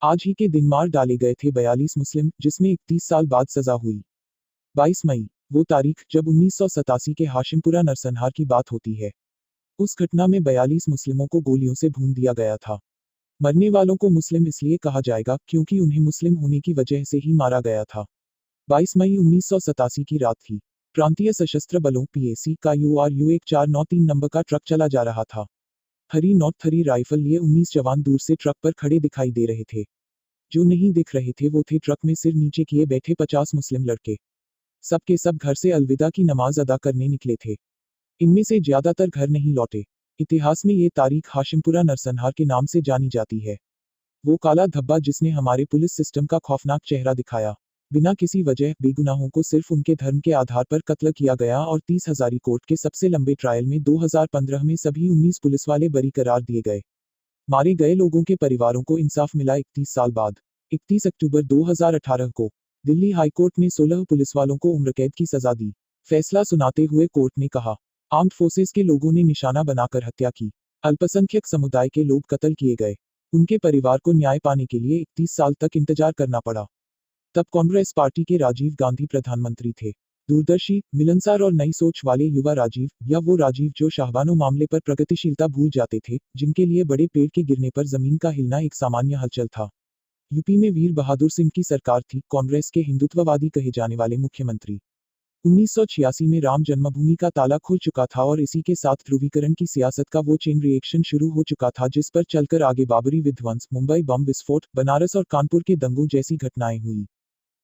आज ही के दिन मार डाले गए थे 42 मुस्लिम, जिसमें 31 साल बाद सजा हुई। 22 मई, वो तारीख जब 1987 के हाशिमपुरा नरसंहार की बात होती है। उस घटना में 42 मुस्लिमों को गोलियों से भून दिया गया था। मरने वालों को मुस्लिम इसलिए कहा जाएगा क्योंकि उन्हें मुस्लिम होने की वजह से ही मारा गया था। 22 मई 1987 की रात थी। प्रांतीय सशस्त्र बलों पीएसी का URU 1493 नंबर का ट्रक चला जा रहा था। 303 राइफल लिए 19 जवान दूर से ट्रक पर खड़े दिखाई दे रहे थे। जो नहीं दिख रहे थे वो थे ट्रक में सिर नीचे किए बैठे 50 मुस्लिम लड़के। सब के सब घर से अलविदा की नमाज अदा करने निकले थे। इनमें से ज्यादातर घर नहीं लौटे। इतिहास में ये तारीख हाशिमपुरा नरसंहार के नाम से जानी जाती है। वो काला धब्बा जिसने हमारे पुलिस सिस्टम का खौफनाक चेहरा दिखाया। बिना किसी वजह बेगुनाहों को सिर्फ उनके धर्म के आधार पर कत्ल किया गया और 30 हजारी कोर्ट के सबसे लंबे ट्रायल में 2015 में सभी 19 पुलिस वाले बरी करार दिए गए। मारे गए लोगों के परिवारों को इंसाफ मिला 31 साल बाद। 31 अक्टूबर 2018 को दिल्ली हाईकोर्ट ने 16 पुलिस वालों को उम्र कैद की सजा दी। फैसला सुनाते हुए कोर्ट ने कहा, आर्म्ड फोर्सेस के लोगों ने निशाना बनाकर हत्या की। अल्पसंख्यक समुदाय के लोग कत्ल किए गए। उनके परिवार को न्याय पाने के लिए 31 साल तक इंतजार करना पड़ा। तब कांग्रेस पार्टी के राजीव गांधी प्रधानमंत्री थे। दूरदर्शी, मिलनसार और नई सोच वाले युवा राजीव, या वो राजीव जो शाहबानो मामले पर प्रगतिशीलता भूल जाते थे, जिनके लिए बड़े पेड़ के गिरने पर जमीन का हिलना एक सामान्य हलचल था। यूपी में वीर बहादुर सिंह की सरकार थी, कांग्रेस के हिंदुत्ववादी कहे जाने वाले मुख्यमंत्री। 1986 में राम जन्मभूमि का ताला खुल चुका था और इसी के साथ ध्रुवीकरण की सियासत का वो चेन रिएक्शन शुरू हो चुका था जिस पर चलकर आगे बाबरी विध्वंस, मुंबई बम विस्फोट, बनारस और कानपुर के दंगों जैसी घटनाएं हुई।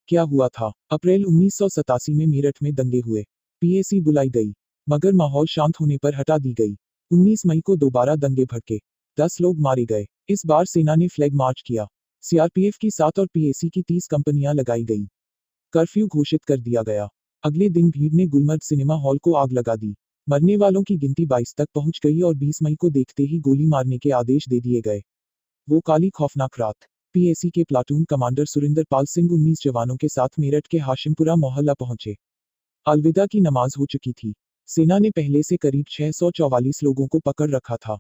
क्या हुआ था? अप्रैल 1987 में मेरठ में दंगे हुए। पीएसी बुलाई गई, मगर माहौल शांत होने पर हटा दी गई। 19 मई को दोबारा दंगे भड़के। 10 लोग मारे गए। इस बार सेना ने फ्लैग मार्च किया। सीआरपीएफ की 7 और पीएसी की 30 कंपनियां लगाई गई। कर्फ्यू घोषित कर दिया गया। अगले दिन भीड़ ने गुलमर्ग सिनेमा हॉल को आग लगा दी। मरने वालों की गिनती 22 तक पहुंच गई और 20 मई को देखते ही गोली मारने के आदेश दे दिए गए। वो काली खौफनाक रात। पीएसी के प्लाटून कमांडर सुरिंदर पाल सिंह 19 जवानों के साथ मेरठ के हाशिमपुरा मोहल्ला पहुंचे। अलविदा की नमाज हो चुकी थी। सेना ने पहले से करीब 644 लोगों को पकड़ रखा था।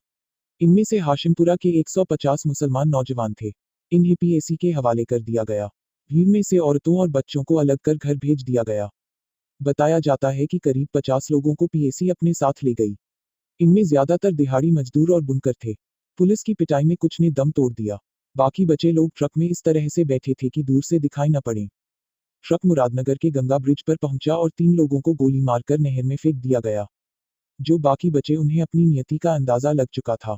इनमें से हाशिमपुरा के 150 मुसलमान नौजवान थे। इन्हें पीएसी के हवाले कर दिया गया। भीड़ में से औरतों और बच्चों को अलग कर घर भेज दिया गया। बताया जाता है कि करीब 50 लोगों को पीएसी अपने साथ ले गई। इनमें ज्यादातर दिहाड़ी मजदूर और बुनकर थे। पुलिस की पिटाई में कुछ ने दम तोड़ दिया। बाकी बचे लोग ट्रक में इस तरह से बैठे थे कि दूर से दिखाई न पड़े। ट्रक मुरादनगर के गंगा ब्रिज पर पहुंचा और 3 लोगों को गोली मारकर नहर में फेंक दिया गया। जो बाकी बचे उन्हें अपनी नियति का अंदाजा लग चुका था।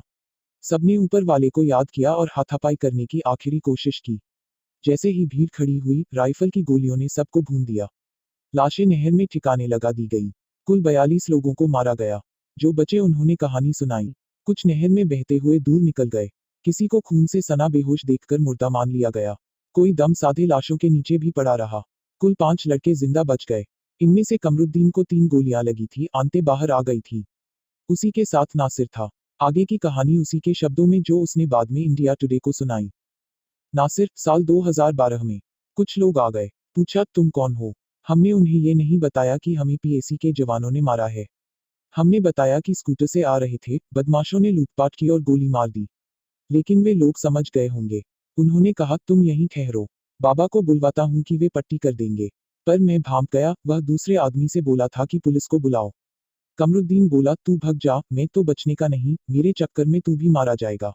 सबने ऊपर वाले को याद किया और हाथापाई करने की आखिरी कोशिश की। जैसे ही भीड़ खड़ी हुई, राइफल की गोलियों ने सबको भून दिया। लाशें नहर में ठिकाने लगा दी गई। कुल 42 लोगों को मारा गया। जो बचे उन्होंने कहानी सुनाई। कुछ नहर में बहते हुए दूर निकल गए। किसी को खून से सना बेहोश देखकर मुर्दा मान लिया गया। कोई दम साधे लाशों के नीचे भी पड़ा रहा। कुल 5 लड़के जिंदा बच गए। इनमें से कमरुद्दीन को 3 गोलियां लगी थी, आंतें बाहर आ गई थी। उसी के साथ नासिर था। आगे की कहानी उसी के शब्दों में जो उसने बाद में इंडिया टुडे को सुनाई। नासिर, साल 2012 में कुछ लोग आ गए। पूछा, तुम कौन हो? हमने उन्हें ये नहीं बताया कि हमें पीएसी के जवानों ने मारा है। हमने बताया कि स्कूटर से आ रहे थे, बदमाशों ने लूटपाट की और गोली मार दी। लेकिन वे लोग समझ गए होंगे। उन्होंने कहा, तुम यहीं ठहरो, बाबा को बुलवाता हूं कि वे पट्टी कर देंगे। पर मैं भांप गया। वह दूसरे आदमी से बोला था कि पुलिस को बुलाओ। कमरुद्दीन बोला, तू भग जा, मैं तो बचने का नहीं, मेरे चक्कर में तू भी मारा जाएगा।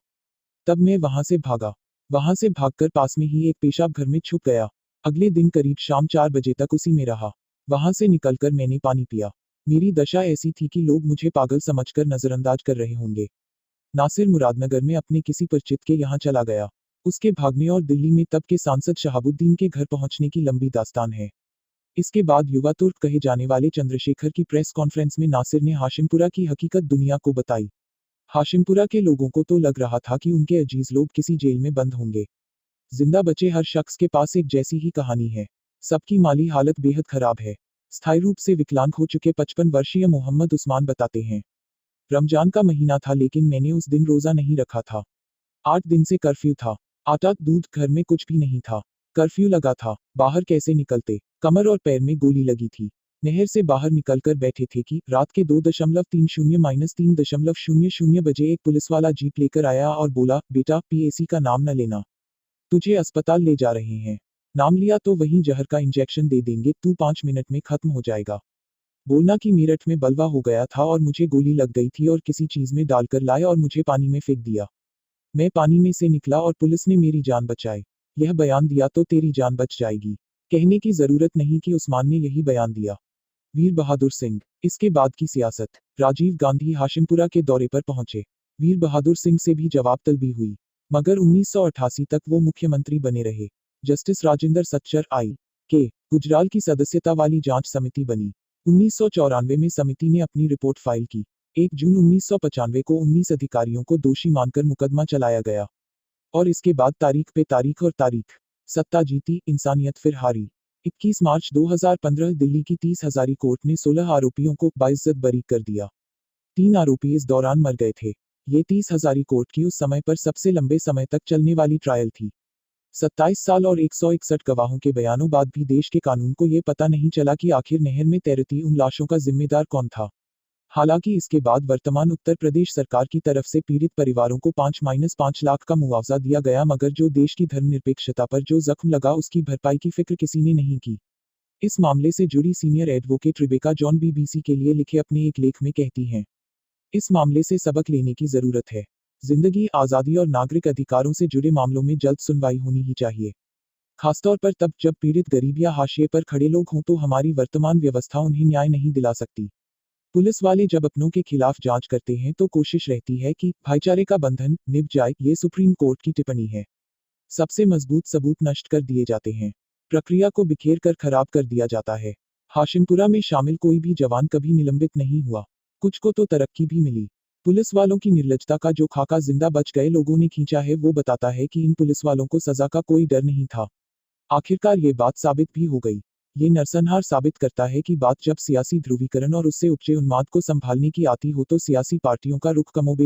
तब मैं वहां से भागा। वहां से भागकर पास में ही एक पेशाब घर में छुप गया। अगले दिन करीब शाम 4 बजे तक उसी में रहा। वहां से निकलकर मैंने पानी पिया। मेरी दशा ऐसी थी कि लोग मुझे पागल समझकर नजरअंदाज कर रहे होंगे। नासिर मुरादनगर में अपने किसी परिचित के यहाँ चला गया। उसके भागने और दिल्ली में तब के सांसद शहाबुद्दीन के घर पहुंचने की लंबी दास्तान है। इसके बाद युवा तुर्क कहे जाने वाले चंद्रशेखर की प्रेस कॉन्फ्रेंस में नासिर ने हाशिमपुरा की हकीकत दुनिया को बताई। हाशिमपुरा के लोगों को तो लग रहा था कि उनके अजीज लोग किसी जेल में बंद होंगे। जिंदा बचे हर शख्स के पास एक जैसी ही कहानी है। सबकी माली हालत बेहद खराब है। स्थायी रूप से विकलांग हो चुके 55 वर्षीय मोहम्मद उस्मान बताते हैं, रमजान का महीना था लेकिन मैंने उस दिन रोजा नहीं रखा था। 8 दिन से कर्फ्यू था। आटा दूध घर में कुछ भी नहीं था। कर्फ्यू लगा था, बाहर कैसे निकलते? कमर और पैर में गोली लगी थी। नहर से बाहर निकलकर बैठे थे कि रात के 2.30-3.00 बजे एक पुलिस वाला जीप लेकर आया और बोला, बेटा, पीएसी का नाम न लेना। तुझे अस्पताल ले जा रहे हैं। नाम लिया तो वहीं जहर का इंजेक्शन दे देंगे, तू 5 मिनट में खत्म हो जाएगा। बोलना कि मेरठ में बलवा हो गया था और मुझे गोली लग गई थी और किसी चीज में डालकर लाए और मुझे पानी में फेंक दिया। मैं पानी में से निकला और पुलिस ने मेरी जान बचाई। यह बयान दिया तो तेरी जान बच जाएगी। कहने की जरूरत नहीं कि उस्मान ने यही बयान दिया। वीर बहादुर सिंह। इसके बाद की सियासत। राजीव गांधी हाशिमपुरा के दौरे पर पहुंचे। वीर बहादुर सिंह से भी जवाब तलबी हुई, मगर 1988 तक वो मुख्यमंत्री बने रहे। जस्टिस राजेंद्र सच्चर आई.के. गुजराल की सदस्यता वाली जांच समिति बनी। 1994 में समिति ने अपनी रिपोर्ट फाइल की। 1 जून 1995 को 19 अधिकारियों को दोषी मानकर मुकदमा चलाया गया। और इसके बाद तारीख पे तारीख और तारीख। सत्ता जीती, इंसानियत फिर हारी। 21 मार्च 2015 दिल्ली की 30 हजारी कोर्ट ने 16 आरोपियों को बाइज्जत बरी कर दिया। 3 आरोपी इस दौरान मर गए थे। ये 30 हजारी कोर्ट की उस समय पर सबसे लंबे समय तक चलने वाली ट्रायल थी। 27 साल और 161 गवाहों के बयानों बाद भी देश के कानून को ये पता नहीं चला कि आखिर नहर में तैरती उन लाशों का जिम्मेदार कौन था। हालांकि इसके बाद वर्तमान उत्तर प्रदेश सरकार की तरफ से पीड़ित परिवारों को 5-5 लाख का मुआवजा दिया गया, मगर जो देश की धर्मनिरपेक्षता पर जो जख्म लगा उसकी भरपाई की फिक्र किसी ने नहीं की। इस मामले से जुड़ी senior advocate Rebecca John BBC के लिए लिखे अपने एक लेख में कहती हैं, इस मामले से सबक लेने की जरूरत है। जिंदगी, आज़ादी और नागरिक अधिकारों से जुड़े मामलों में जल्द सुनवाई होनी ही चाहिए। खासतौर पर तब जब पीड़ित गरीब या हाशिए पर खड़े लोग हों, तो हमारी वर्तमान व्यवस्था उन्हें न्याय नहीं दिला सकती। पुलिस वाले जब अपनों के खिलाफ जांच करते हैं तो कोशिश रहती है कि भाईचारे का बंधन निभ जाए। ये सुप्रीम कोर्ट की टिप्पणी है। सबसे मजबूत सबूत नष्ट कर दिए जाते हैं। प्रक्रिया को बिखेर कर खराब कर दिया जाता है। हाशिमपुरा में शामिल कोई भी जवान कभी निलंबित नहीं हुआ। कुछ को तो तरक्की भी मिली। पुलिस वालों की निर्लजता का जो खाका जिंदा बच गए लोगों ने खींचा है, वो बताता है कि इन पुलिस वालों को सजा का कोई डर नहीं था। आखिरकार ये बात साबित भी हो गई। ये नरसंहार साबित करता है कि बात जब सियासी ध्रुवीकरण और उससे उपजे उन्माद को संभालने की आती हो तो सियासी पार्टियों का रुख कमोबेश